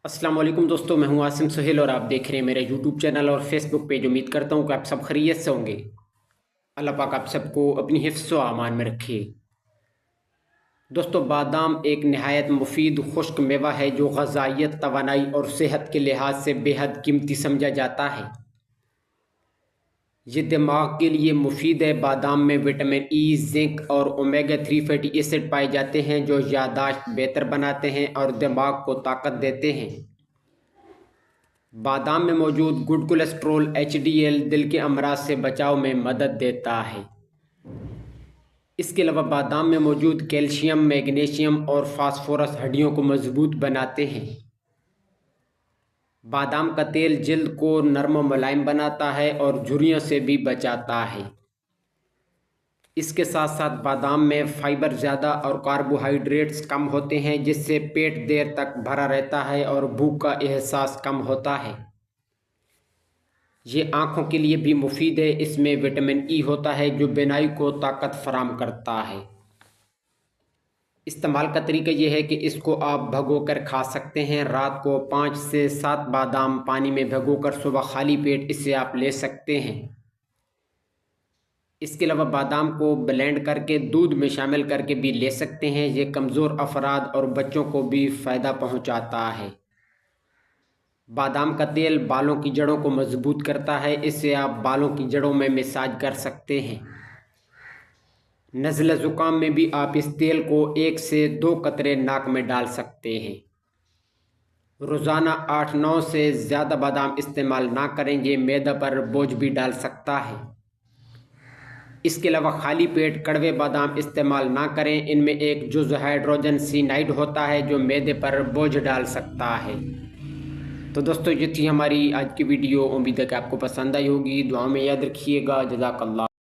अस्सलाम वालेकुम दोस्तों, मैं हूं आसिम सुहेल और आप देख रहे हैं मेरा यूट्यूब चैनल और फेसबुक पेज। उम्मीद करता हूं कि आप सब खैरियत से होंगे। अल्लाह पाक आप सबको अपनी हिफ्ज़ व अमान में रखे। दोस्तों, बादाम एक नहायत मुफीद खुश्क मेवा है जो ग़ज़ाइयत, तवानाई और सेहत के लिहाज से बेहद कीमती समझा जाता है। ये दिमाग के लिए मुफीद है। बादाम में विटामिन ई, जिंक और ओमेगा 3 फैटी एसिड पाए जाते हैं जो याददाश्त बेहतर बनाते हैं और दिमाग को ताकत देते हैं। बादाम में मौजूद गुड कोलेस्ट्रॉल HDL दिल के अमराज से बचाव में मदद देता है। इसके अलावा बादाम में मौजूद कैल्शियम, मैग्नीशियम और फास्फोरस हड्डियों को मजबूत बनाते हैं। बादाम का तेल जिल्द को नरम व मुलायम बनाता है और झुर्रियों से भी बचाता है। इसके साथ साथ बादाम में फाइबर ज़्यादा और कार्बोहाइड्रेट्स कम होते हैं जिससे पेट देर तक भरा रहता है और भूख का एहसास कम होता है। ये आँखों के लिए भी मुफीद है। इसमें विटामिन ई होता है जो बीनाई को ताकत फराहम करता है। इस्तेमाल का तरीका यह है कि इसको आप भगोकर खा सकते हैं। रात को 5 से 7 बादाम पानी में भगोकर सुबह खाली पेट इसे आप ले सकते हैं। इसके अलावा बादाम को ब्लेंड करके दूध में शामिल करके भी ले सकते हैं। ये कमज़ोर अफराद और बच्चों को भी फ़ायदा पहुंचाता है। बादाम का तेल बालों की जड़ों को मजबूत करता है। इससे आप बालों की जड़ों में मसाज कर सकते हैं। नज़ला ज़ुकाम में भी आप इस तेल को 1 से 2 कतरे नाक में डाल सकते हैं। रोज़ाना 8-9 से ज़्यादा बादाम इस्तेमाल ना करें, ये मैदा पर बोझ भी डाल सकता है। इसके अलावा खाली पेट कड़वे बादाम इस्तेमाल ना करें, इनमें एक जुज़ हाइड्रोजन सीनाइड होता है जो मैदे पर बोझ डाल सकता है। तो दोस्तों, ये थी हमारी आज की वीडियो। उम्मीद है कि आपको पसंद आई होगी। दुआ में याद रखिएगा। जज़ाकल्लाह।